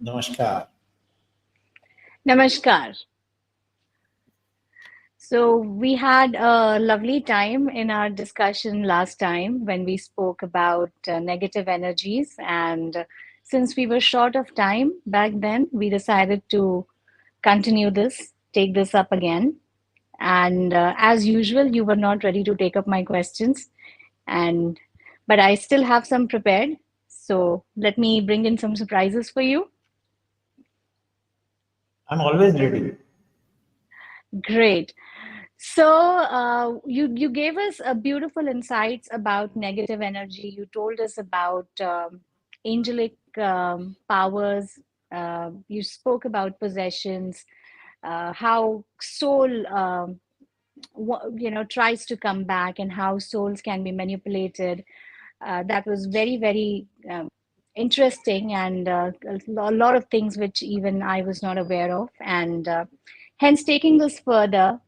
Namaskar. Namaskar. So, we had a lovely time in our discussion last time when we spoke about negative energies. And since we were short of time back then, we decided to continue this, take this up again. And as usual, you were not ready to take up my questions. And but I still have some prepared. So, let me bring in some surprises for you. I'm always ready. Great. So you gave us a beautiful insights about negative energy. You told us about angelic powers. You spoke about possessions, how soul tries to come back, and how souls can be manipulated. That was very interesting, and a lot of things which even I was not aware of. And hence, taking this further,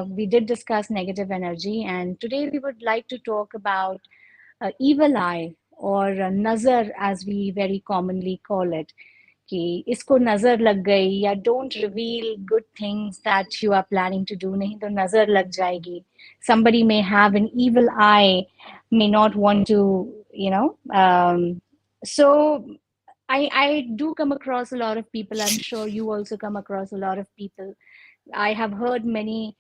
we did discuss negative energy, and today we would like to talk about evil eye or nazar, as we very commonly call it. कि इसको नजर लग गई या don't reveal good things that you are planning to do, नहीं तो नजर लग जाएगी. Somebody may have an evil eye, may not want to, you know. So I do come across a lot of people. I'm sure you also come across a lot of people. I have heard many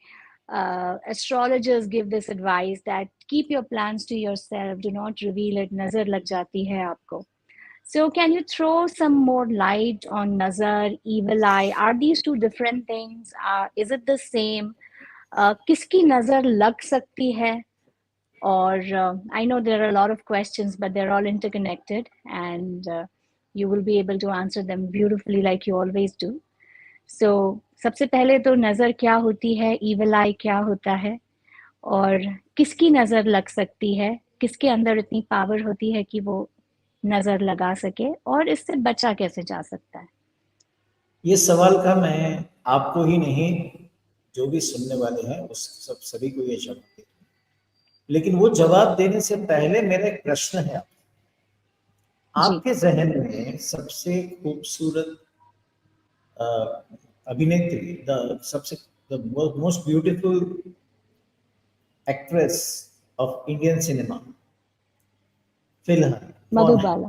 astrologers give this advice that keep your plans to yourself, do not reveal it, nazar lag jati hai aapko. So, can you throw some more light on nazar, evil eye? Are these two different things? Is it the same? किसकी नजर लग सकती है? Or I know there are a lot of questions, but they're all interconnected, and you will be able to answer them beautifully, like you always do. So, सबसे पहले तो नजर क्या होती है, evil eye क्या होता है, और किसकी नजर लग सकती है, किसके अंदर इतनी पावर होती है कि वो नजर लगा सके, और इससे बचा कैसे जा सकता है? ये सवाल का मैं आपको ही नहीं, जो भी सुनने वाले हैं उस सभी को ये जवाब देता हूं। लेकिन वो जवाब देने से पहले मेरा एक प्रश्न है जी. आपके जहन में सबसे खूबसूरत अभिनेत्री, the most beautiful actress of Indian cinema फिलहाल कौन है? मधुबाला.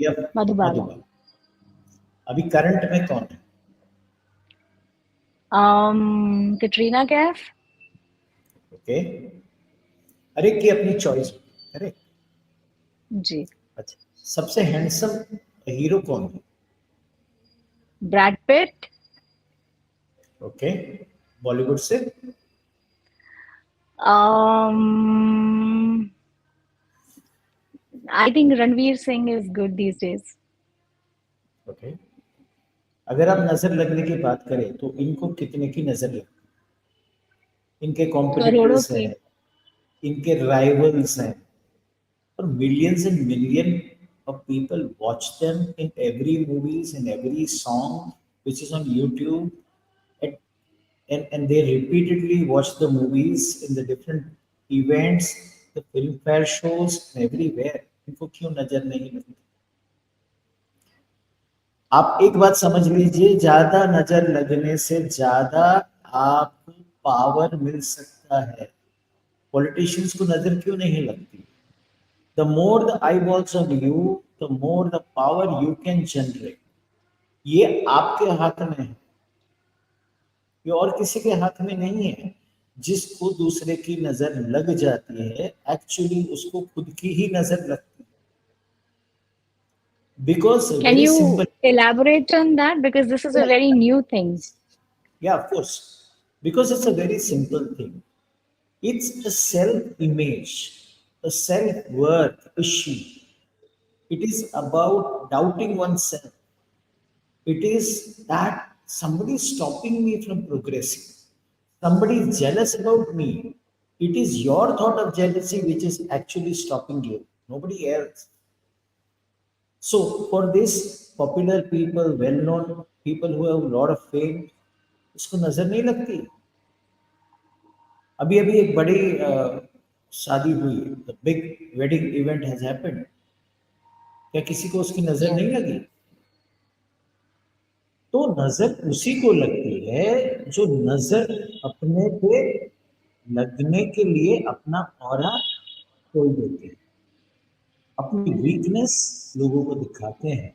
या मधुबाला. मधुबाला अभी करंट में कौन है? कटरीना कैफ. ओके, हर एक की अपनी चॉइस, करेक्ट? जी. अच्छा, सबसे हैंडसम हीरो कौन है? Brad Pitt. ओके, बॉलीवुड से? I think Ranveer Singh is good these days. Okay, अगर आप नजर लगने की बात करें तो इनको कितने की नजर लगती? इनके करोड़ों कॉम्पिटिटर्स की. हैं, इनके राइवल्स हैं, और millions and million of people watch them in every movies, in every song which is on YouTube, and, and they repeatedly watch the movies in the different events, the film fair shows, and everywhere. इनको क्यों नजर नहीं लगती? आप एक बात समझ लीजिए, ज्यादा नजर लगने से ज्यादा आपको पावर मिल सकता है। पॉलिटिशियंस को नजर क्यों नहीं लगती? The more the eyeballs on you, the more the power you can generate. ये आपके हाथ में है, ये और किसी के हाथ में नहीं है। जिसको दूसरे की नजर लग जाती है, एक्चुअली उसको खुद की ही नजर लगती है। Because Can very simple. you elaborate on that? Because this is a Yeah, very new thing. yeah, of course. Because it's a very simple thing. It's a self-image, a self-worth issue. It is about doubting oneself. It is that somebody is stopping me from progressing. Somebody is jealous about me. It is your thought of jealousy which is actually stopping you, nobody else. So, for this, popular people, well known people who have a lot of fame, उसको नजर नहीं लगती। अभी अभी एक बड़ी शादी हुई, the big wedding event has happened. क्या किसी को उसकी नजर Yeah. नहीं लगी? तो नजर उसी को लगती है जो नजर अपने पे लगने के लिए अपना ऑरा खोल देते हैं, अपनी वीकनेस लोगों को दिखाते हैं,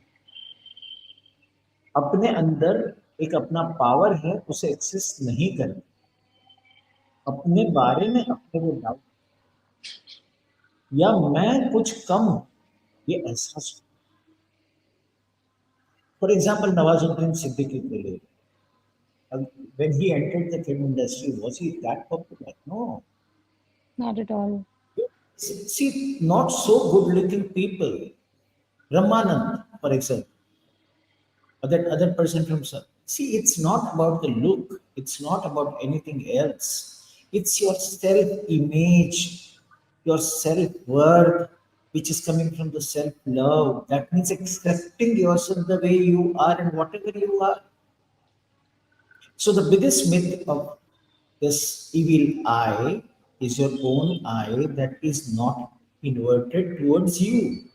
अपने अंदर एक अपना पावर है उसे एक्सेस नहीं करते, अपने बारे में अपने को डाउट या मैं कुछ कम हूं ये एहसास। फॉर एग्जाम्पल नवाजुद्दीन सिद्दीकी को ले, when he entered the film industry was he that popular? No. Not at all. See, not so good looking people. Ramanand, for example, other person from South. See, it's not about the look, it's not about anything else. It's your self image, your self worth, which is coming from the self love. That means accepting yourself the way you are and whatever you are. So the biggest myth of this evil eye is your own eye that is not inverted towards you.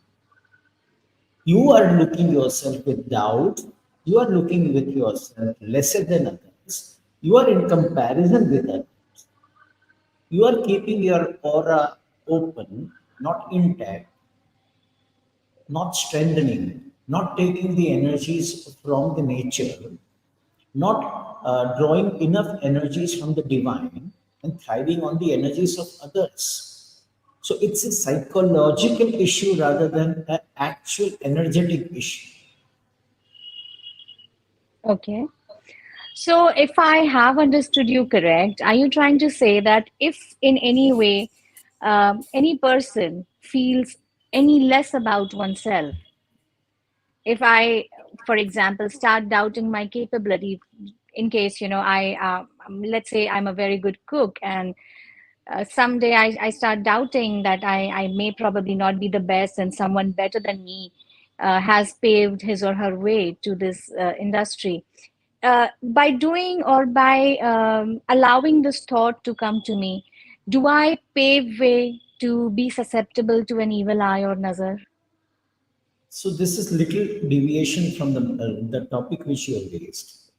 You are looking yourself with doubt. You are looking with yourself lesser than others. You are in comparison with others. You are keeping your aura open, not intact, not strengthening, not taking the energies from the nature, not drawing enough energies from the divine and thriving on the energies of others. So it's a psychological issue rather than an actual energetic issue. Okay. So, if I have understood you correct, are you trying to say that if in any way any person feels any less about oneself, if I, for example, start doubting my capability, in case, let's say I'm a very good cook, and someday I start doubting that I may probably not be the best, and someone better than me has paved his or her way to this industry. By doing or by allowing this thought to come to me, do I pave way to be susceptible to an evil eye or nazar? So this is little deviation from the topic which you have raised.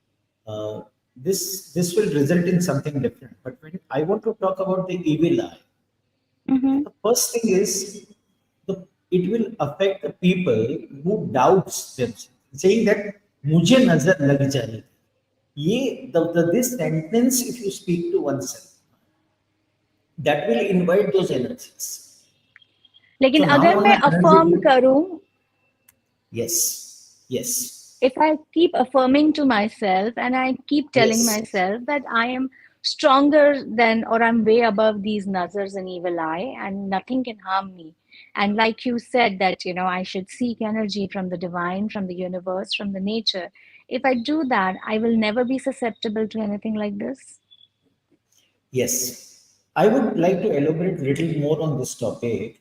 This will result in something different. But when I want to talk about the evil eye, Mm-hmm. the first thing is it will affect the people who doubts themselves, saying that मुझे नजर लग जाएगी. ये this sentence if you speak to oneself, that will invite those energies. लेकिन So now अगर on मैं an affirm energetic, करूं, yes, yes, if I keep affirming to myself and I keep telling yes, myself that I am stronger than or I'm way above these nazars and evil eye and nothing can harm me. And like you said, that I should seek energy from the divine, from the universe, from the nature. If I do that, I will never be susceptible to anything like this. yes. I would like to elaborate a little more on this topic,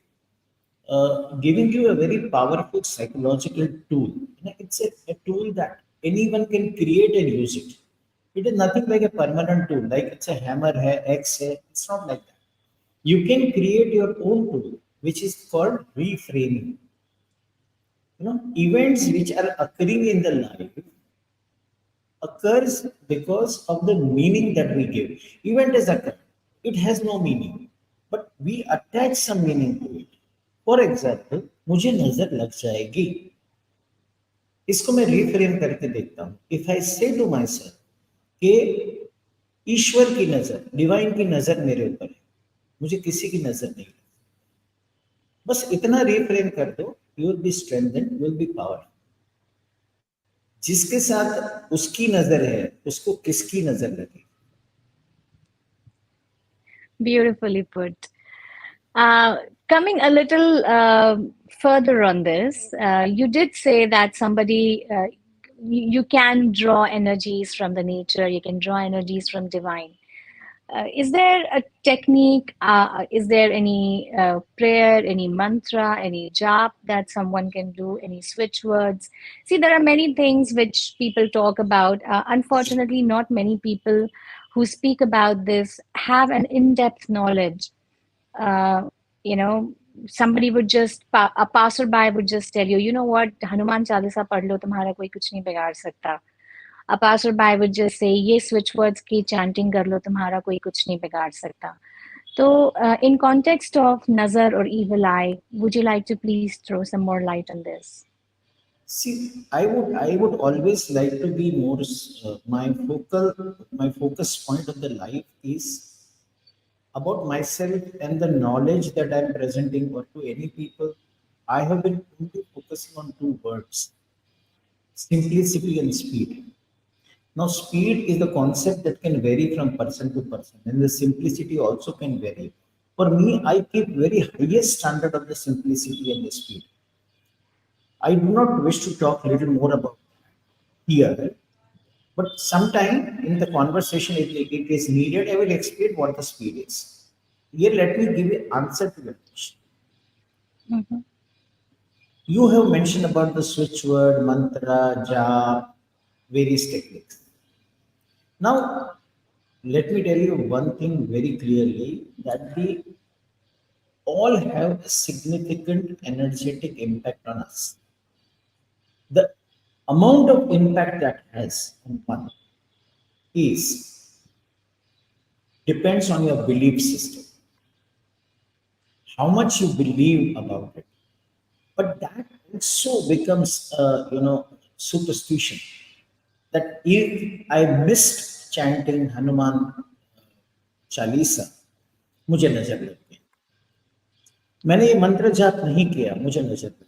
giving you a very powerful psychological tool. It's a tool that anyone can create and use it. It is nothing like a permanent tool, like it's a hammer, hai, X, hai. It's not like that. You can create your own tool, which is called reframing. Events which are occurring in the life occurs because of the meaning that we give. Event is occurred. It has no meaning, but we attach some meaning to it. For example, मुझे नजर लग जाएगी, इसको मैं reframe करके देखता हूँ. If I से टू माई सेल्फ कि ईश्वर की नजर, डिवाइन की नजर मेरे ऊपर है, मुझे किसी की नजर नहीं है. बस इतना रिफ्रेम कर दो, you will be strengthen, you will be power. जिसके साथ उसकी नजर है उसको किसकी नजर लगी. Beautifully put. Uh, Coming a little further on this, you did say that you can draw energies from the nature, you can draw energies from divine. Is there a technique? Is there any prayer, any mantra, any jap that someone can do, any switch words? See, there are many things which people talk about. Unfortunately, not many people who speak about this have an in-depth knowledge. uh, you know, somebody would a passerby would just tell you, you know what, Hanuman Chalisa पढ़ लो तुम्हारा कोई कुछ नहीं बिगाड़ सकता. a passerby would just say, "ये switch words की chanting कर लो, तुम्हारा कोई कुछ नहीं बिगाड़ सकता." So, in context of nazar or evil eye, would you like to please throw some more light on this? See, I would always like to be more. My focus point of the life is about myself and the knowledge that I'm presenting or to any people. I have been only focusing on two words: simplicity and speed. Now, speed is the concept that can vary from person to person, and the simplicity also can vary. For me, I keep very highest standard of the simplicity and the speed. I do not wish to talk a little more about here, but sometime in the conversation, if it is needed, I will explain what the speed is. Here, let me give you answer to your question. Mhm. You have mentioned about the switch word, mantra, jap, various techniques. Now, let me tell you one thing very clearly that they all have a significant energetic impact on us. The amount of impact that has on one is depends on your belief system, how much you believe about it. But that also becomes, superstition. That if I missed chanting Hanuman Chalisa, मुझे नजर लग गई. मैंने ये मंत्र जाप नहीं किया, मुझे नजर लग गई.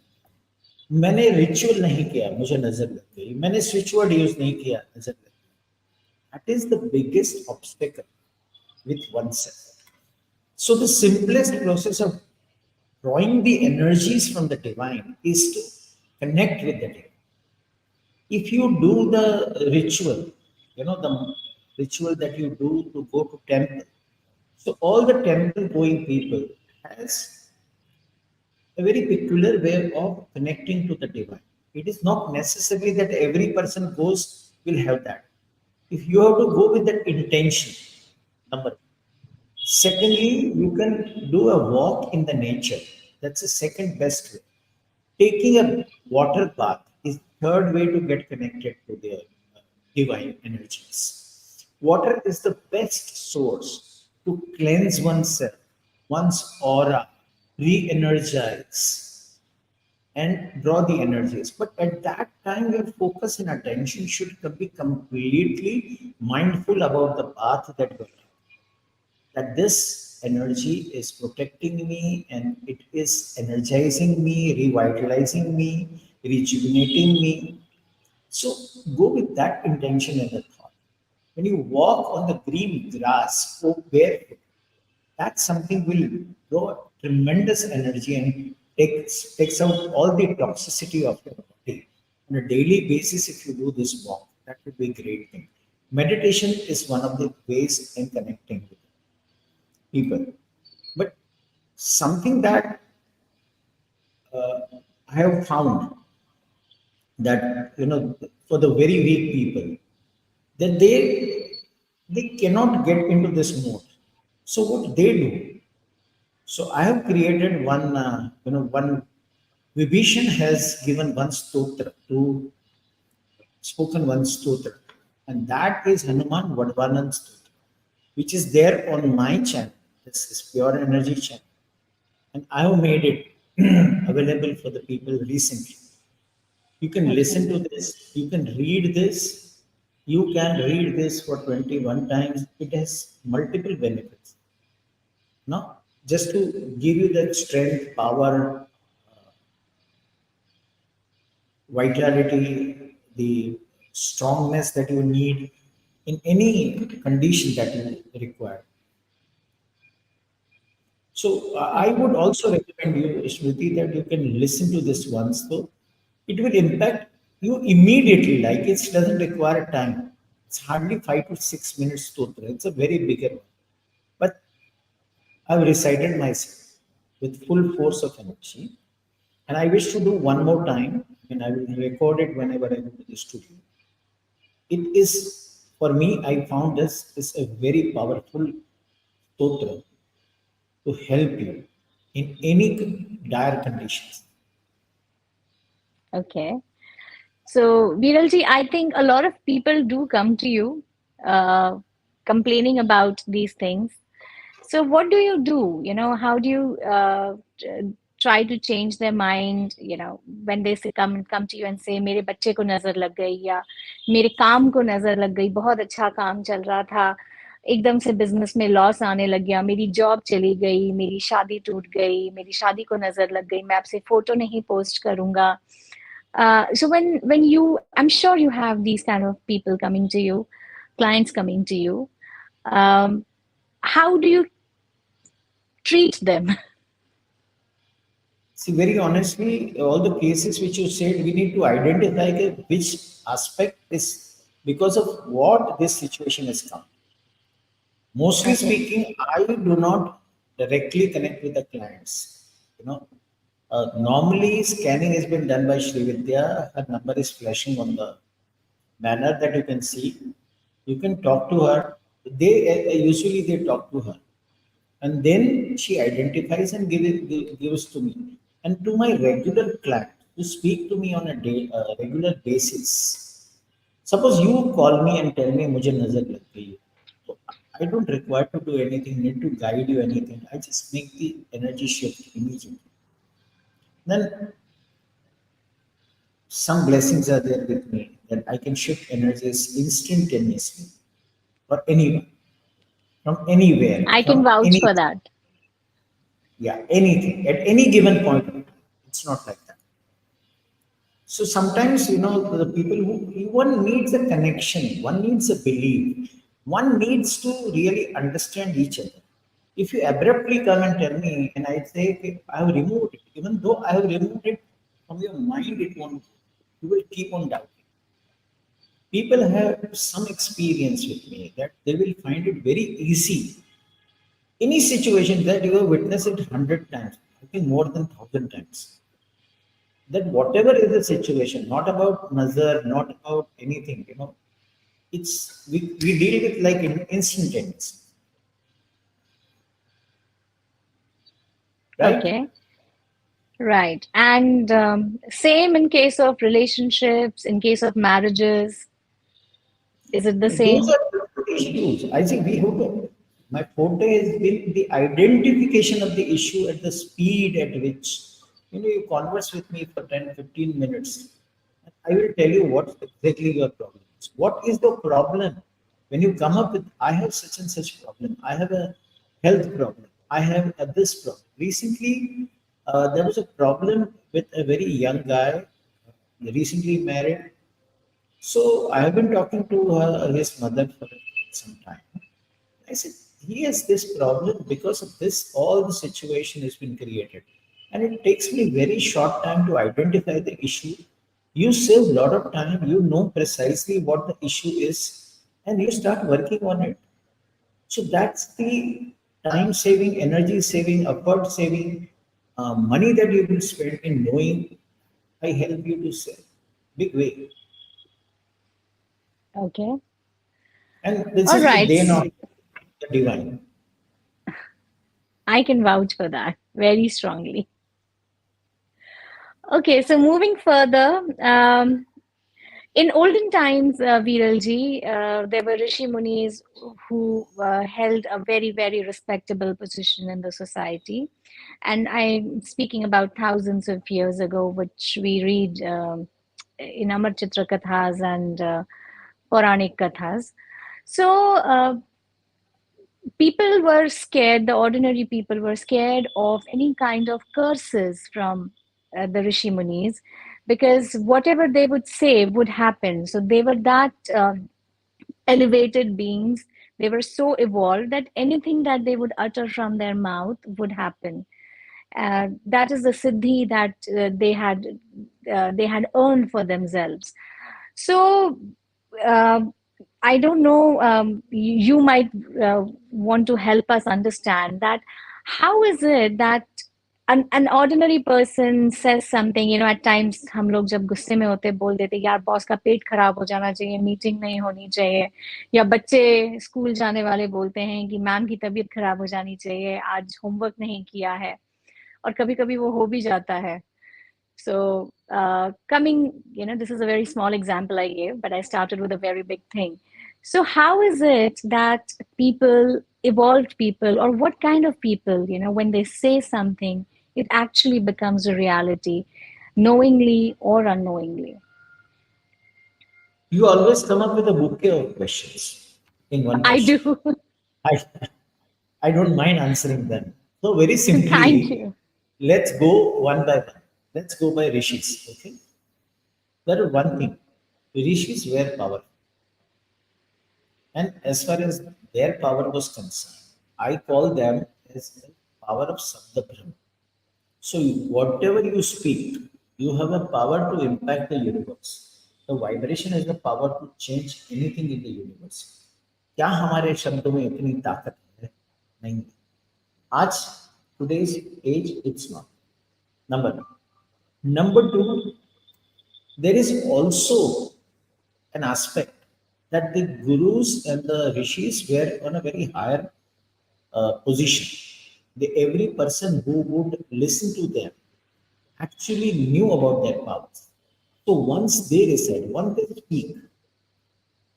मैंने रिचुअल नहीं किया, मुझे नजर लग गई. मैंने स्विच वर्ड यूज नहीं किया, नजर लग गई. That is the biggest obstacle with oneself. So the simplest process of drawing the energies from the divine is to connect with the divine. If you do the ritual, the ritual that you do to go to temple. So all the temple going people has a very peculiar way of connecting to the divine. It is not necessary that every person goes will have that. If you have to go with that intention, number one. Secondly, you can do a walk in the nature. That's the second best way. Taking a water bath is third way to get connected to the divine energies. Water is the best source to cleanse oneself, one's aura, re-energize, and draw the energies. But at that time, your focus and attention should be completely mindful about the path that you're taking, that this energy is protecting me and it is energizing me, revitalizing me, rejuvenating me. So go with that intention and the thought. When you walk on the green grass, go barefoot. That something will draw tremendous energy and takes out all the toxicity of your body. On a daily basis, if you do this walk, that would be a great thing. Meditation is one of the ways in connecting with people. But something that I have found that for the very weak people that they cannot get into this mode. So what they do? So I have created one one Vibhishan has given one stotra to spoken one stotra, and that is Hanuman Vadvanan stotra, which is there on my channel. This is pure energy channel, and I have made it available for the people recently. You can listen Okay. to this, you can read this, you can read this for 21 times. It has multiple benefits. No? Just to give you that strength, power, vitality, the strongness that you need in any condition that you require. So I Okay. would also recommend you, Smriti, that you can listen to this once. So it will impact you immediately. Like it doesn't require time. It's hardly 5 to 6 minutes total. It's a very bigger one. But I've recited myself with full force of energy. And I wish to do one more time. And I will record it whenever I go to the studio. It is, for me, I found this is a very powerful stotra to help you in any dire conditions. Okay. So Viral ji, I think a lot of people do come to you uh, complaining about these things. So what do you do? How do you try to change their mind, when they say come to you and say मेरे बच्चे को नजर लग गई, या मेरे काम को नजर लग गई, बहुत अच्छा काम चल रहा था, एकदम से बिजनेस में लॉस आने लग गया, मेरी जॉब चली गई, मेरी शादी टूट गई, मेरी शादी को नजर लग गई, मैं आपसे फोटो नहीं पोस्ट करूंगा. So when I'm sure you have these kind of people coming to you, clients coming to you. Um, how do you treat them? See, very honestly, all the cases which you said, we need to identify which aspect is because of what this situation has come. Mostly Okay. speaking, I do not directly connect with the clients. Normally scanning has been done by Shri Vidya. Her number is flashing on the banner that you can see. You can talk to her. Usually they talk to her, and then she identifies and gives to me. And to my regular client who speak to me on a regular basis, suppose you call me and tell me मुझे नजर लग गई है, so I don't require to do anything, need to guide you anything. I just make the energy shift immediately. Then some blessings are there with me that I can shift energies instantaneously for anyone, from anywhere, I can from vouch any, for that. yeah, anything at any given point of time. It's not like that. So sometimes, the people who one needs a connection, one needs a belief, one needs to really understand each other. If you abruptly come and tell me, and I say, okay, I have removed it, even though I have removed it from your mind, it won't. You will keep on doubting. People have some experience with me that they will find it very easy. Any situation that you have witnessed it 100 times, I think more than 1,000 times, that whatever is the situation, not about nazar, not about anything, we deal with like in instantaneous, right? Okay. Right. And same in case of relationships, in case of marriages. Is it the Those same? are different issues. I think we have to. My forte has been the identification of the issue at the speed at which you converse with me for 10, 15 minutes. I will tell you what exactly your problem is. What is the problem? When you come up with, I have such and such problem. I have a health problem. I have this problem. Recently, there was a problem with a very young guy, recently married, so I have been talking to his mother for some time. I said, he has this problem because of this, all the situation has been created. And it takes me very short time to identify the issue. You save a lot of time, you know precisely what the issue is, and you start working on it. So that's the time saving, energy saving, effort saving, money that you will spend in knowing. I help you to save. Big way. Okay. And this All is the right. day of the divine. I can vouch for that very strongly. Okay, so moving further, in olden times, Viralji, there were Rishi Munis who held a very, very respectable position in the society. And I'm speaking about thousands of years ago, which we read in Amar Chitra Kathas and Puranic Kathas. So people were scared, the ordinary people were scared of any kind of curses from the Rishi Munis, because whatever they would say would happen. So they were that elevated beings. They were so evolved that anything that they would utter from their mouth would happen. That is the siddhi that they had earned for themselves. So uh, I don't know. You might want to help us understand that. How is it that an ordinary person says something? At times हम लोग जब गुस्से में होते बोल देते यार boss का पेट खराब हो जाना चाहिए, मीटिंग नहीं होनी चाहिए, या बच्चे स्कूल जाने वाले बोलते हैं कि मैम की तबीयत खराब हो जानी चाहिए, आज होमवर्क नहीं किया है, और कभी कभी वो हो भी जाता है. So coming, this is a very small example I gave, but I started with a very big thing. So, how is it that people, evolved people, or what kind of people, when they say something, it actually becomes a reality, knowingly or unknowingly? You always come up with a bouquet of questions in one I question. do. I, I don't mind answering them. So, very Thank simply, you. let's go one by one. Let's go by rishis. Okay. That is one thing. Rishis were powerful. And as far as their power was concerned, I call them as the power of Sabda Brahma. So, whatever you speak, you have a power to impact the universe. The vibration has the power to change anything in the universe. क्या हमारे शब्दों में इतनी ताकत है? नहीं. आज today's age it's not. Number one. Number two, there is also an aspect that the gurus and the rishis were on a very higher position. Every person who would listen to them actually knew about their powers. So once they recite, once they speak,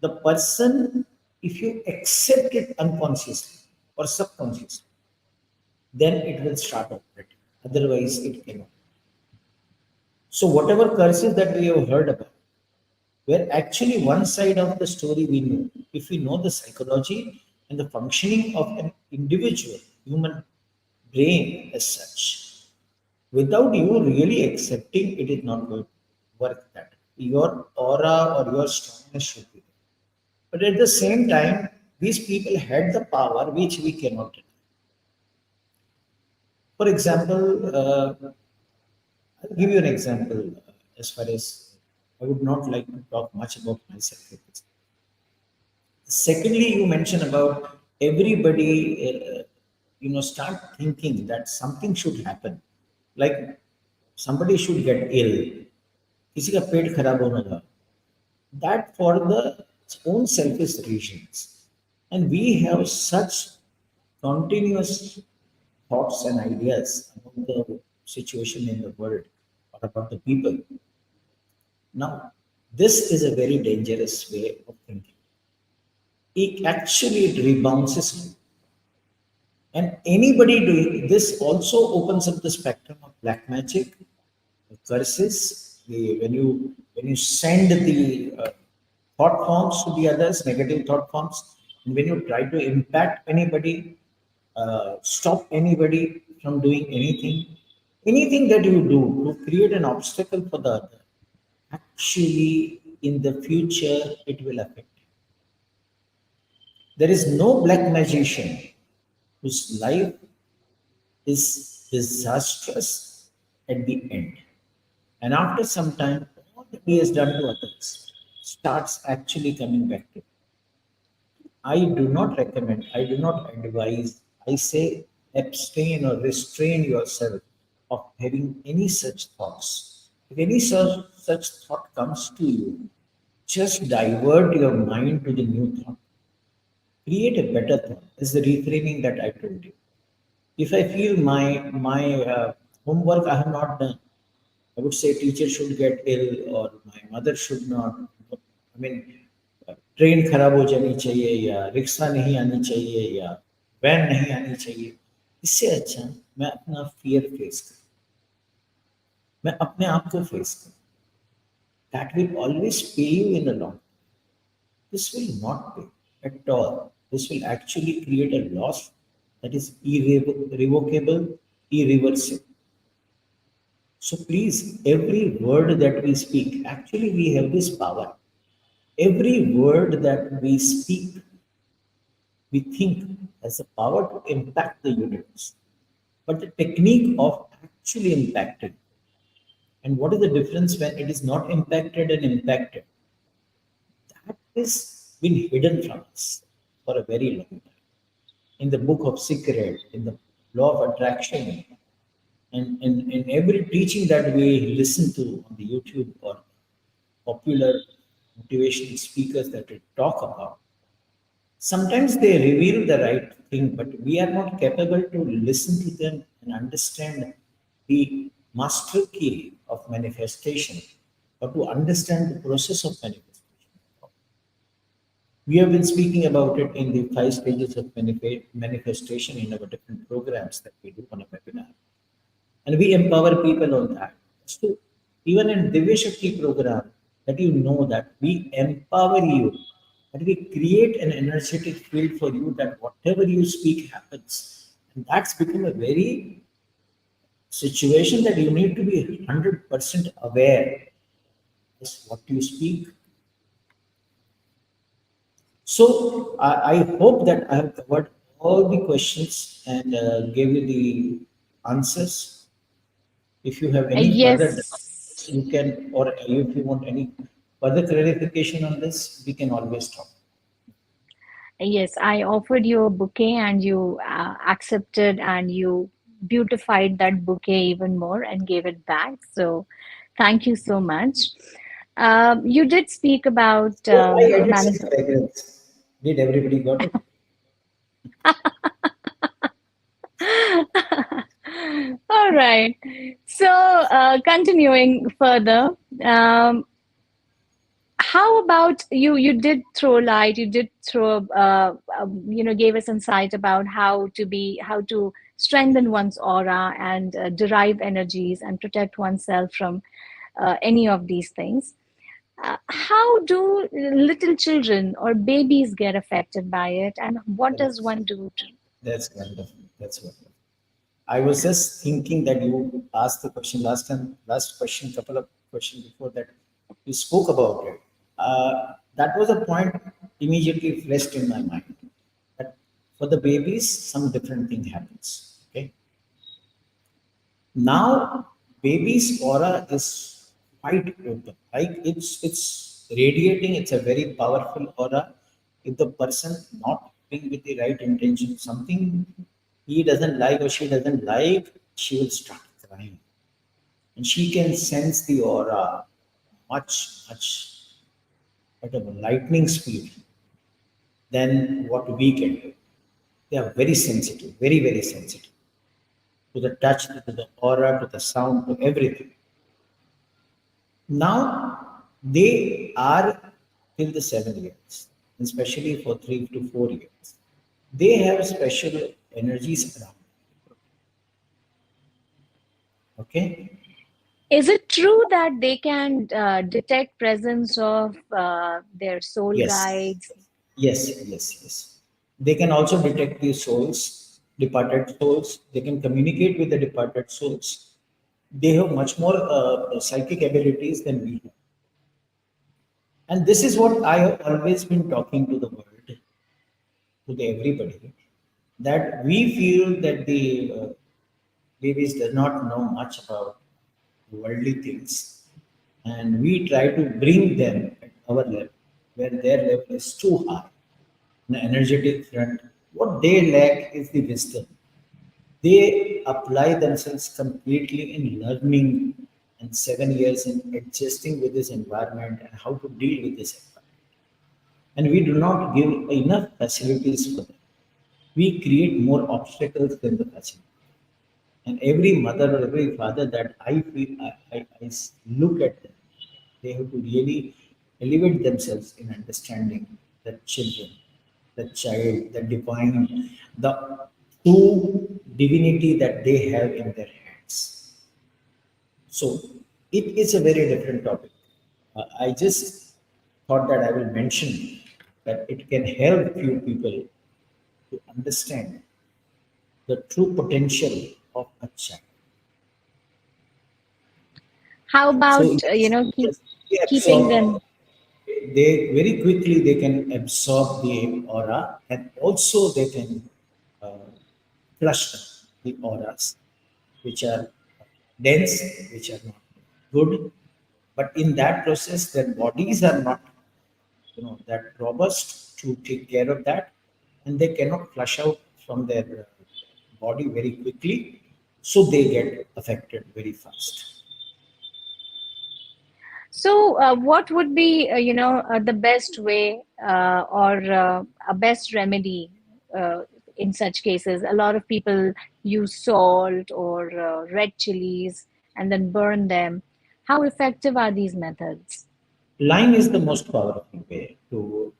the person, if you accept it unconsciously or subconsciously, then it will start operating. Otherwise, it cannot. So whatever curses that we have heard about, where actually one side of the story we know. If we know the psychology and the functioning of an individual human brain as such, without you really accepting, it is not going to work that. Your aura or your strongness should be there. But at the same time, these people had the power which we cannot deny. For example, I'll give you an example as far as I would not like to talk much about myself. Secondly, you mentioned about everybody, start thinking that something should happen. Like somebody should get ill. किसी का पेट खराब होना था. That for the own selfish reasons. And we have such continuous thoughts and ideas about the situation in the world or about the people. Now, this is a very dangerous way of thinking. It rebounds. And anybody doing this also opens up the spectrum of black magic, curses. When you send the thought forms to the others, negative thought forms, and when you try to impact anybody, stop anybody from doing anything that you do to create an obstacle for the other, actually in the future it will affect you. There is no black magician whose life is disastrous at the end. And after some time, all that he has done to others starts actually coming back to him. I do not recommend, I do not advise, I say abstain or restrain yourself of having any such thoughts. If any such thought comes to you, just divert your mind to the new thought. Create a better thought. Is the reframing that I told you. If I feel my homework I have not done, I would say teacher should get ill or my mother should not. I mean, train खराब हो जानी चाहिए या rickshaw नहीं आनी चाहिए या van नहीं आनी चाहिए. इससे अच्छा मैं अपना फियर फेस करूं, मैं अपने आप को फेस करूं. That will always pay you in the long. This will not pay at all. This will actually create a loss that is irrevocable, irreversible. So please, every word that we speak, actually we have this power. Every word that we speak, we think has the power to impact the universe. But the technique of actually impacting, and what is the difference when it is not impacted and impacted? That is been hidden from us for a very long time. In the book of secret, in the law of attraction, and in every teaching that we listen to on the YouTube or popular motivational speakers that we talk about, sometimes they reveal the right thing, but we are not capable to listen to them and understand the master key of manifestation or to understand the process of manifestation. We have been speaking about it in the five stages of manifestation in our different programs that we do on a webinar. And we empower people on that. So even in Divya Shakti program, that you know that we empower you, that we create an energetic field for you that whatever you speak happens. And that's become a very situation that you need to be 100% aware is what you speak. So I hope that I have covered all the questions and gave you the answers. If you have any further doubts, Yes. you can, or if you want any further clarification on this, we can always talk. Yes, I offered you a bouquet and you accepted and you beautified that bouquet even more and gave it back. So thank you so much. You did speak about So I added some manifest. fragrance. Did everybody got it? All right. So continuing further, um, how about you? You did throw light. You did throw, gave us insight about how to strengthen one's aura and derive energies and protect oneself from any of these things. How do little children or babies get affected by it, and what does That's, one do to? that's wonderful. That's wonderful. I was just thinking that you asked the question last time, last question, couple of questions before that, you spoke about it. That was a point immediately flashed in my mind. That for the babies, some different thing happens. Okay. Now, baby's aura is quite open. Like it's radiating. It's a very powerful aura. If the person not doing with the right intention, something he doesn't like or she doesn't like, she will start crying, and she can sense the aura much at a lightning speed than what we can do. They are very sensitive, very sensitive to the touch, to the aura, to the sound, to everything. Now they are till the 7 years, especially for 3 to 4 years. They have special energies around. Okay. Is it true that they can detect presence of their soul Yes. guides? Yes. They can also detect the souls, departed souls. They can communicate with the departed souls. They have much more psychic abilities than we have. And this is what I have always been talking to the world, to the everybody, that we feel that the babies does not know much about worldly things, and we try to bring them at our level, where their level is too high. On the energetic front, what they lack is the wisdom. They apply themselves completely in learning and 7 years in adjusting with this environment and how to deal with this environment. And we do not give enough facilities for them. We create more obstacles than the facilities. And every mother or every father that I feel, look at them, they have to really elevate themselves in understanding the children, the child, the divine, the true divinity that they have in their hands. So it is a very different topic. I just thought that I will mention that it can help few people to understand the true potential of a child. How So about yes, they keeping absorb. them? They very quickly they can absorb the aura, and also they can uh, flush the auras, which are dense, which are not good. But in that process, their bodies are not, that robust to take care of that, and they cannot flush out from their body very quickly, so they get affected very fast. So, what would be, the best way or a best remedy in such cases? A lot of people use salt or red chilies. and then burn them. How effective are these methods? Lime is the most powerful way to,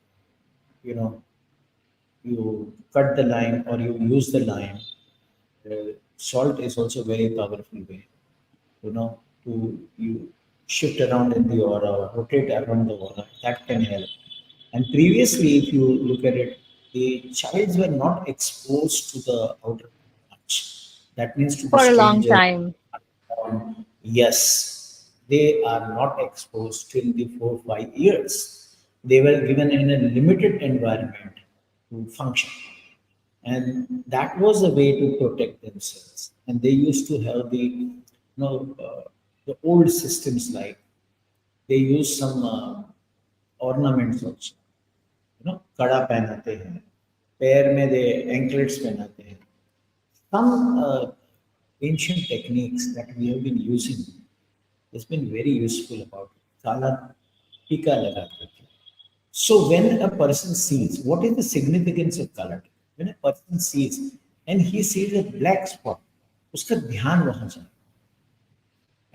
you know, you cut the lime or you use the lime. Salt is also very powerful way, to you shift around in the aura, rotate around the aura. That can help. And previously, if you look at it, the childs were not exposed to the outer much. That means to the For a long stranger. time. Yes, they are not exposed till the 4 5 years. They were given in a limited environment to function, and that was a way to protect themselves. And they used to have the old systems, like they use some ornaments also. कड़ा पहनाते हैं, पैर में दे anklets पहनाते हैं. Some ancient techniques that we have been using has been very useful about it. काला टीका लगाते थे. So when a person sees, what is the significance of color? When a person sees and he sees a black spot, उसका ध्यान वहां जाए,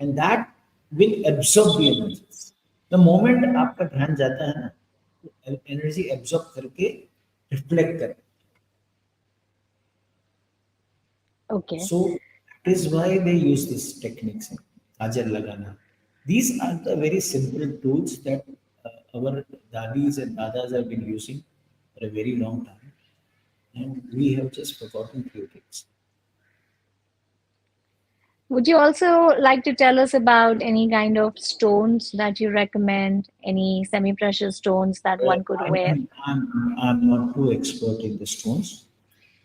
and that will absorb the energy. The moment आपका ध्यान जाता है ना, एनर्जी एब्जॉर्ब करके रिफ्लेक्ट कर. Okay. So that is why they use these techniques. Kajal lagana. These are the very simple tools that our dadis and dadas have been using for a very long time, and we have just forgotten few things. Would you also like to tell us about any kind of stones that you recommend, any semi-precious stones that one could wear? I'm not too expert in the stones,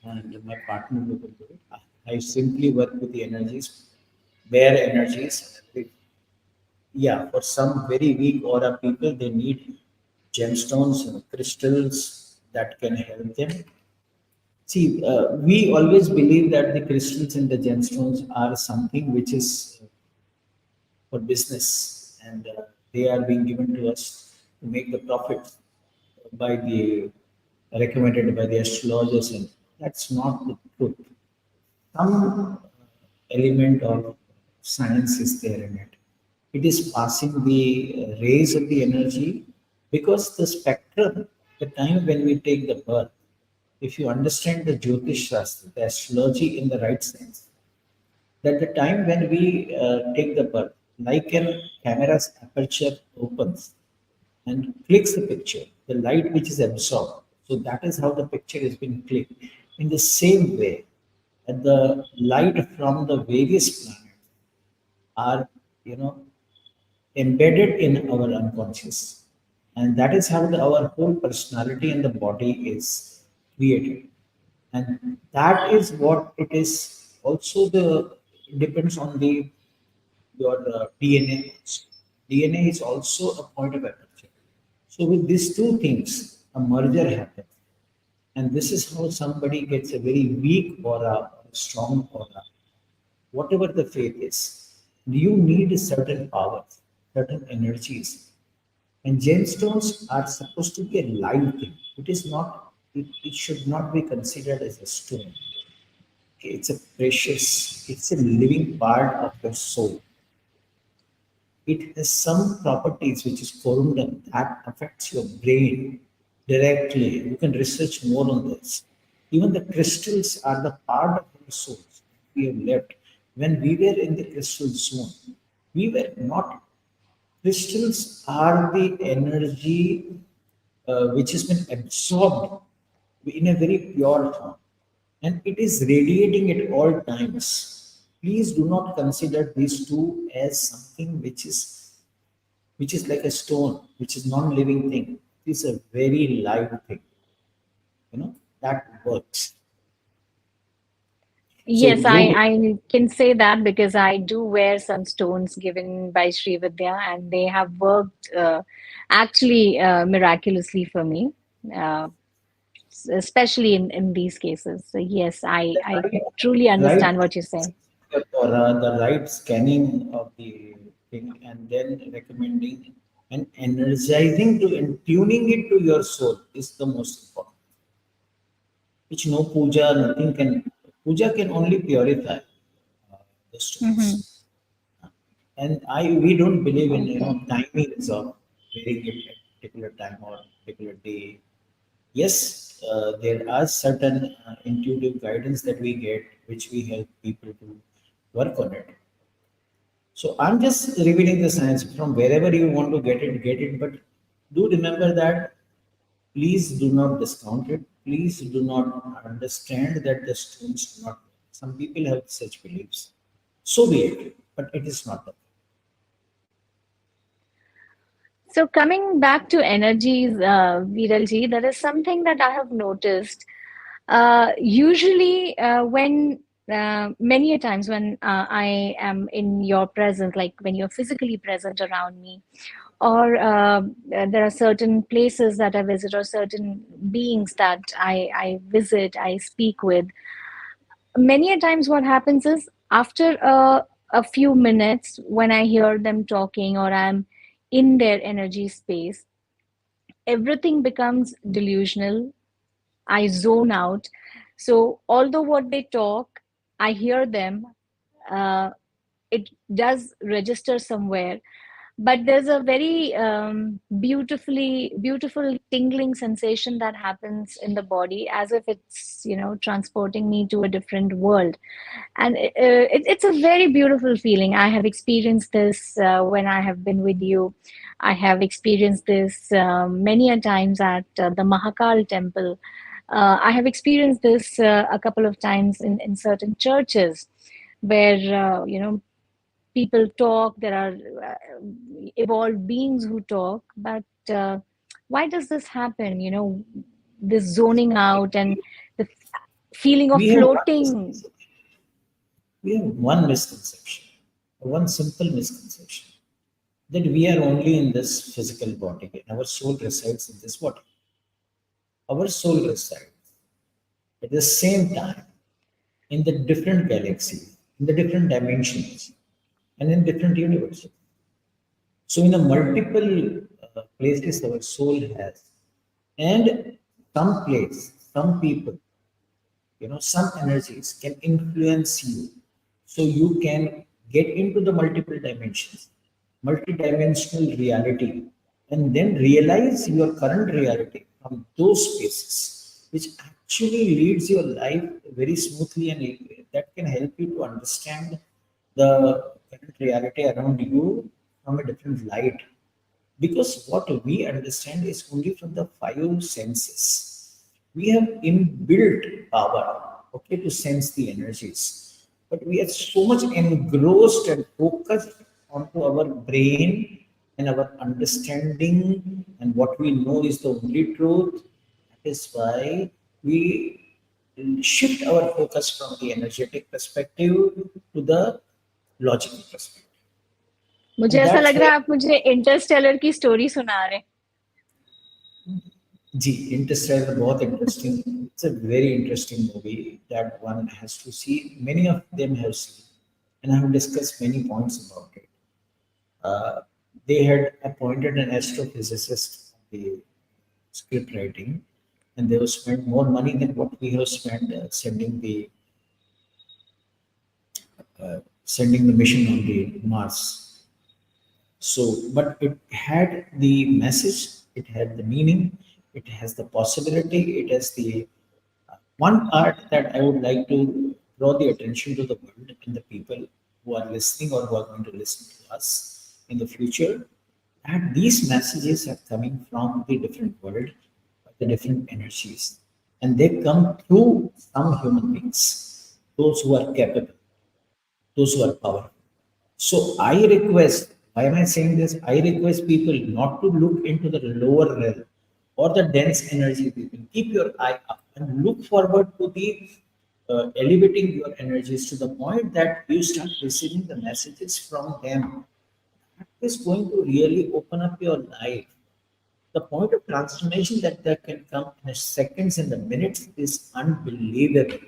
and my partner will do it. I simply work with the energies, bare energies. Yeah, for some very weak aura people, they need gemstones and crystals that can help them. See, we always believe that the crystals and the gemstones are something which is for business, and they are being given to us to make the profit by the recommended by the astrologers, and that's not the truth. Some element of science is there in it. It is passing the rays of the energy, because the spectrum, the time when we take the birth, if you understand the Jyotish Shastra, the astrology in the right sense, that the time when we take the birth, like a camera's aperture opens and clicks the picture, the light which is absorbed. So that is how the picture has been clicked. In the same way, the light from the various planets are, you know, embedded in our unconscious, and that is how our whole personality and the body is created, and that is what it is. Also, the depends on the your DNA. DNA is also a point of aperture. So with these two things, a merger happens. And this is how somebody gets a very weak aura or a strong aura. Whatever the faith is, you need certain powers, certain energies. And gemstones are supposed to be a live thing. It is not, it should not be considered as a stone. Okay, it's a precious, it's a living part of your soul. It has some properties which is formed and that affects your brain directly. You can research more on this. Even the crystals are the part of our souls we have left. When we were in the crystal zone, we were not. Crystals are the energy which has been absorbed in a very pure form, and it is radiating at all times. Please do not consider these two as something which is like a stone, which is non-living thing. It is a very live thing, that works. So Yes, you I can say that because I do wear some stones given by Shri Vidya, and they have worked actually miraculously for me, uh, especially in these cases. So yes, I truly the right understand what you're saying. or the right scanning of the thing, and then recommending and energizing to and tuning it to your soul is the most important. Which no puja, nothing can. Puja can only purify the Hmm. stones. And we don't believe in Okay. timings of wearing it at particular time or particular day. Yes, there are certain intuitive guidance that we get, which we help people to work on it. So I'm just revealing the science from wherever you want to get it. But do remember that please do not discount it. Please do not understand that the stones do not. Some people have such beliefs. So be it, but it is not that. So coming back to energies, Viralji, there is something that I have noticed. Usually, when many a times when I am in your presence, like when you're physically present around me, or there are certain places that I visit, or certain beings that I visit, I speak with. Many a times, what happens is after a few minutes, when I hear them talking or I'm in their energy space, everything becomes delusional. I zone out. So, although what they talk, I hear them, uh, it does register somewhere, but there's a very beautiful tingling sensation that happens in the body, as if it's, transporting me to a different world. And it's a very beautiful feeling. I have experienced this when I have been with you. I have experienced this many a times at the Mahakal temple. I have experienced this a couple of times in certain churches where people talk. There are evolved beings who talk, but why does this happen? This zoning out and the feeling of We have floating. one misconception, one simple misconception, that we are only in this physical body and our soul resides in this body. Our soul resides at the same time in the different galaxies, in the different dimensions, and in different universes. So, in a multiple places, our soul has, and some place, some people, some energies can influence you, so you can get into the multiple dimensions, multidimensional reality, and then realize your current reality from those spaces, which actually leads your life very smoothly, and that can help you to understand the current reality around you from a different light, because what we understand is only from the five senses. We have inbuilt power, okay, to sense the energies, but we are so much engrossed and focused onto our brain and our understanding, and what we know is the only truth. That is why we shift our focus from the energetic perspective to the logical perspective, मुझे and ऐसा that's लग रहा where. है आप मुझे Interstellar की story सुना रहे हैं. जी, Interstellar बहुत interesting. It's a very interesting movie that one has to see. Many of them have seen, and I have discussed many points about it. Uh, they had appointed an astrophysicist on the script writing, and they have spent more money than what we have spent sending the mission on the Mars. So, but it had the message, it had the meaning, it has the possibility, it has the one part that I would like to draw the attention to the world and the people who are listening or who are going to listen to us in the future, that these messages are coming from the different world, the different energies, and they come through some human beings, those who are capable, those who are powerful. So I request, why am I saying this? I request people not to look into the lower realm or the dense energy people. Keep your eye up and look forward to the elevating your energies to the point that you start receiving the messages from them. That is going to really open up your life. The point of transformation that can come in seconds and the minutes is unbelievable.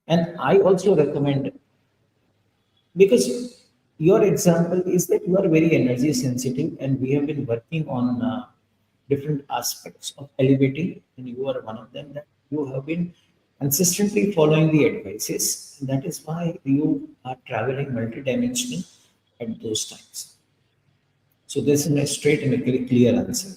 And I also recommend, because your example is that you are very energy sensitive, and we have been working on different aspects of elevating, and you are one of them, that you have been consistently following the advices, and that is why you are traveling multidimensional at those times. So this is a straight and a clear answer.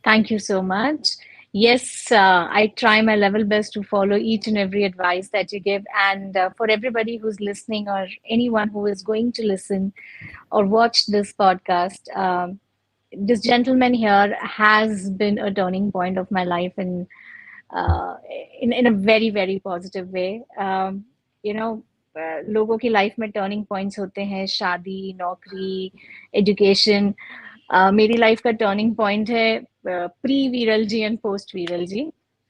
Thank you so much. Yes, I try my level best to follow each and every advice that you give. And for everybody who's listening, or anyone who is going to listen or watch this podcast, this gentleman here has been a turning point of my life uh, in a very very positive way. You know, लोगों की life में turning points होते हैं, शादी, नौकरी, education. मेरी life का turning point है प्री वीरल जी एंड पोस्ट वीरल जी।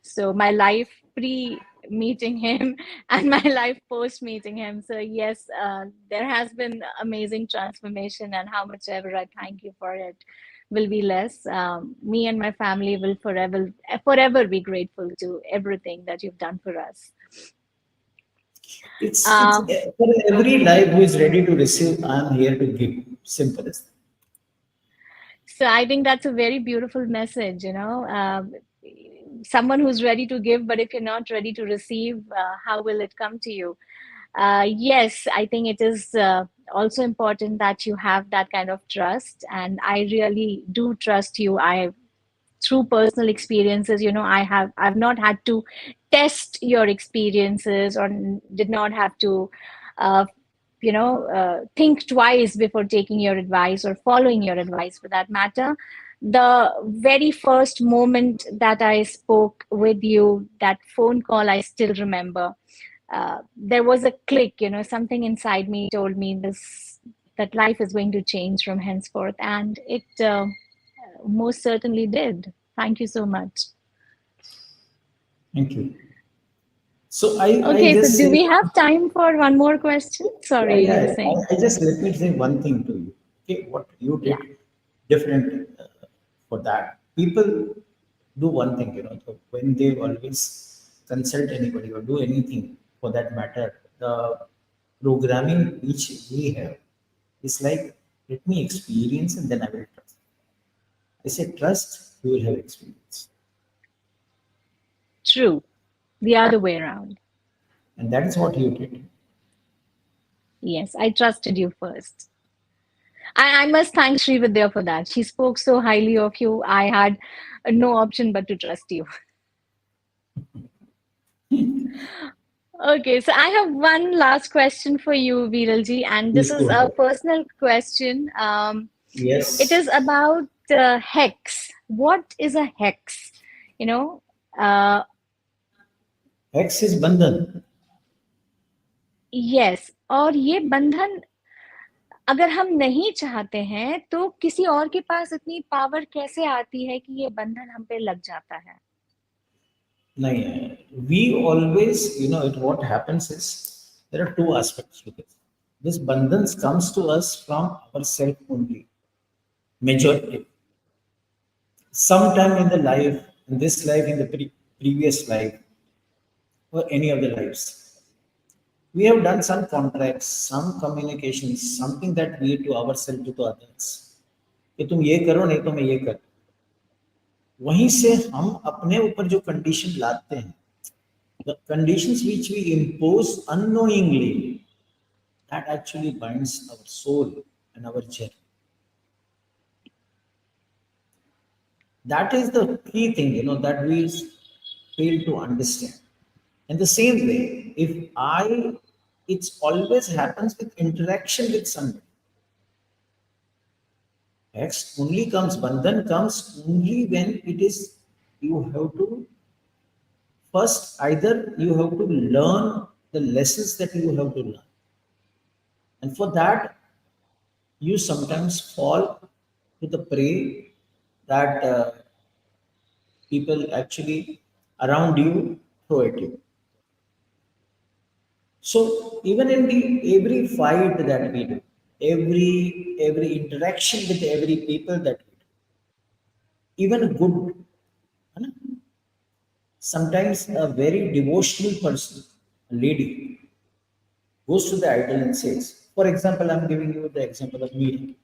So my life pre meeting him and my life post meeting him. So yes, there has been amazing transformation, and how much ever I thank you for it will be less. Me and my family will forever be grateful to everything that you've done for us. It's Um, for every life who is ready to receive, I am here to give. Simple as that. So I think that's a very beautiful message, you know. Someone who's ready to give, but if you're not ready to receive, how will it come to you? Yes, I think it is also important that you have that kind of trust, and I really do trust you. I through personal experiences, you know, I've not had to test your experiences, or did not have to uh, think twice before taking your advice or following your advice, for that matter. The very first moment that I spoke with you, that phone call, I still remember. There was a click, you know, something inside me told me this, that life is going to change from henceforth, and it most certainly did. Thank you so much. Thank you. So I Okay, so just do say, we have time for one more question? yeah, Sorry, you were yeah. saying. I just let me say one thing to you. Okay, what you Yeah, did different for that. People do one thing, so when they always consult anybody or do anything for that matter, the programming which we have is like, let me experience and then I will trust. I say trust, you will have experience. true. The other way around. And that is what you did. Yes, I trusted you first. I must thank Shri Vidya for that. She spoke so highly of you. I had no option but to trust you. Okay, so I have one last question for you, Viralji, and this Please is go a ahead. personal question. It is Yes. about hex. What is a hex? You know, uh, X is Bandhan. yes, और ये बंधन अगर हम नहीं चाहते हैं तो किसी और के पास इतनी पावर कैसे आती है कि ये बंधन हम पे लग जाता है? No, we always, what happens is there are two aspects to this. This bandhans comes to us from ourself only, majority. Sometime in the life, in this life, in the previous life, or any of the lives, we have done some contracts, some communications, something that we to ourselves to others. कि तुम ये करो नहीं तो मैं ये कर, वहीं से हम अपने ऊपर जो कंडीशन लाते हैं, the conditions which we impose unknowingly, that actually binds our soul and our journey. That is the key thing, that we fail to understand. In the same way, if it's always happens with interaction with somebody. X only comes, bandhan comes only when it is, you have to first, either you have to learn the lessons that you have to learn. And for that, you sometimes fall to the prey that people actually around you throw at you. So even in the every fight that we do, every interaction with every people that we do, even good, है ना? Sometimes a very devotional person, a lady, goes to the idol and says, for example, I'm giving you the example of Meera.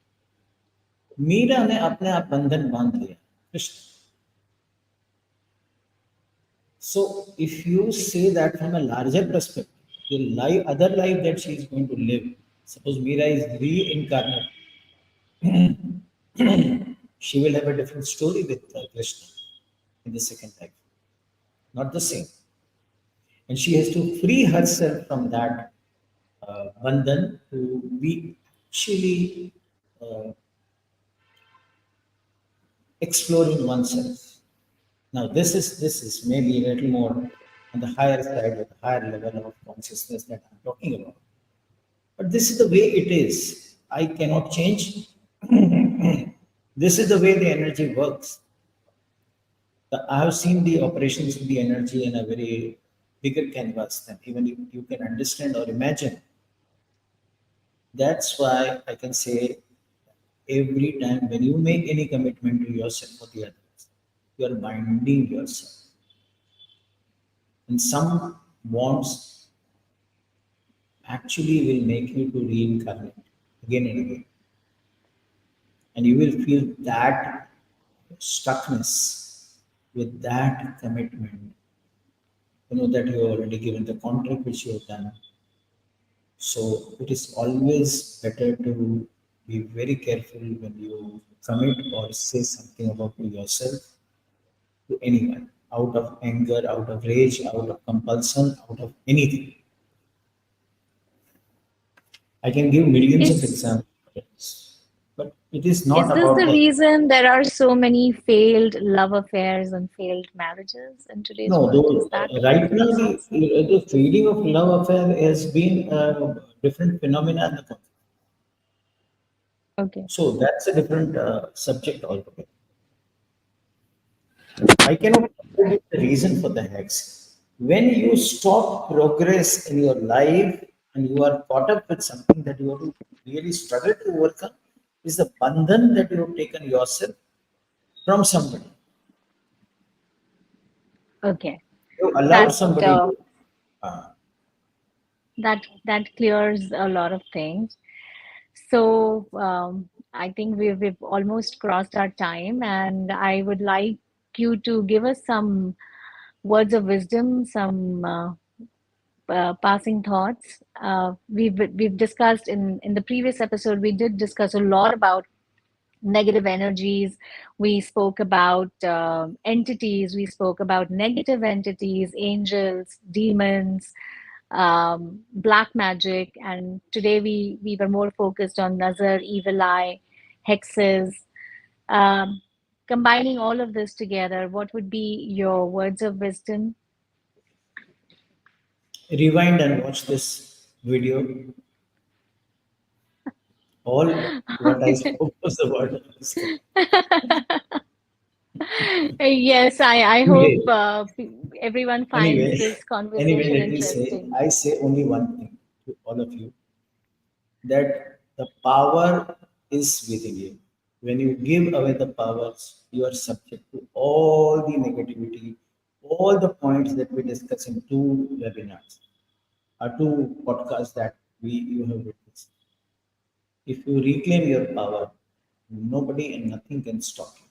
Meera ने अपने आप बंधन बांध लिया Krishna. So if you say that from a larger perspective, the life, other life that she is going to live, Suppose Meera is reincarnate, she will have a different story with Krishna in the second life, not the same. And she has to free herself from that bandhan to be actually uh, exploring oneself. Now, this is maybe a little more on the higher side, or the higher level of consciousness that I'm talking about. But this is the way it is. I cannot change. This is the way the energy works. I have seen the operations of the energy in a very bigger canvas than even you can understand or imagine. That's why I can say every time when you make any commitment to yourself or the others, you are binding yourself. And some wants actually will make you to reincarnate again and again. And you will feel that stuckness with that commitment. You know that you have already given the contract which you have done. So it is always better to be very careful when you commit or say something about yourself to anyone out of anger, out of rage, out of compulsion, out of anything. I can give millions of Is examples, but it is is not this about the the reason there are so many failed love affairs and failed marriages in today's no. world? Though Is that one of right the now reasons? the feeling of love affair has been a different phenomena in the country. Okay. So that's a different subject altogether. I cannot tell you the reason for the hex. When you stop progress in your life and you are caught up with something that you have to really struggle to overcome, is the bandhan that you have taken yourself from somebody. Okay. You allowed That somebody uh, to. Uh, that clears a lot of things. So I think we've almost crossed our time, and I would like you to give us some words of wisdom, some passing thoughts. We've discussed in the previous episode. We did discuss a lot about negative energies. We spoke about entities. We spoke about negative entities, angels, demons, black magic, and today we were more focused on nazar, evil eye, hexes. Um, Combining all of this together, what would be your words of wisdom? rewind and watch this video. All what I spoke was the word of wisdom. Yes, I hope Anyway, everyone finds anyway, this anyway, conversation let me say, interesting. I say only one thing to all of you, that the power is within you. When you give away the powers, you are subject to all the negativity, all the points that we discuss in two webinars or two podcasts that we you have witnessed. If you reclaim your power, nobody and nothing can stop you.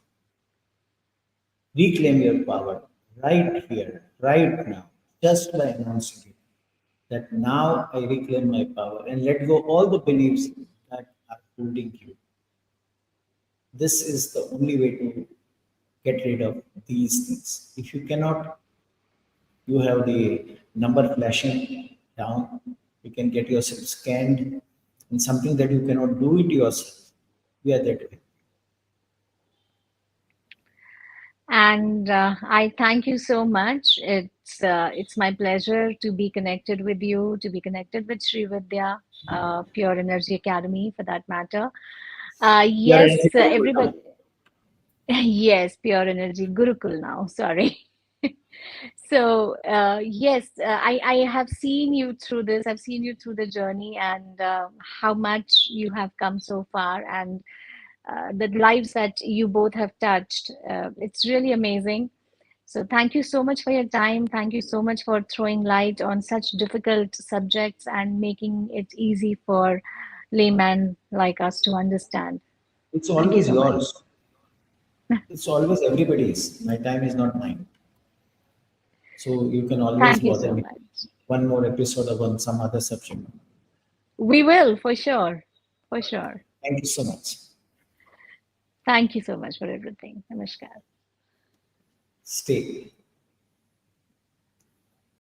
Reclaim your power right here, right now, just by announcing it. That now I reclaim my power and let go all the beliefs that are holding you. This is the only way to get rid of these things. If you cannot, you have the number flashing down. You can get yourself scanned and something that you cannot do it yourself. We are that way. And I thank you so much. It's my pleasure to be connected with you, to be connected with Sri Vidya, Pure Energy Academy, for that matter. You are in Yes, the Gurukul everybody. now. Yes, Pure Energy Gurukul now. Sorry. So yes, I have seen you through this. I've seen you through the journey, and how much you have come so far, and the lives that you both have touched. It's really amazing. So thank you so much for your time. Thank you so much for throwing light on such difficult subjects and making it easy for laymen like us to understand. It's Thank you always so much. yours. It's always everybody's. My time is not mine. So you can always Thank you bother so me. much. One more episode of on some other subject. We will, for sure. For sure. Thank you so much. Thank you so much for everything. Namaskar. Stay.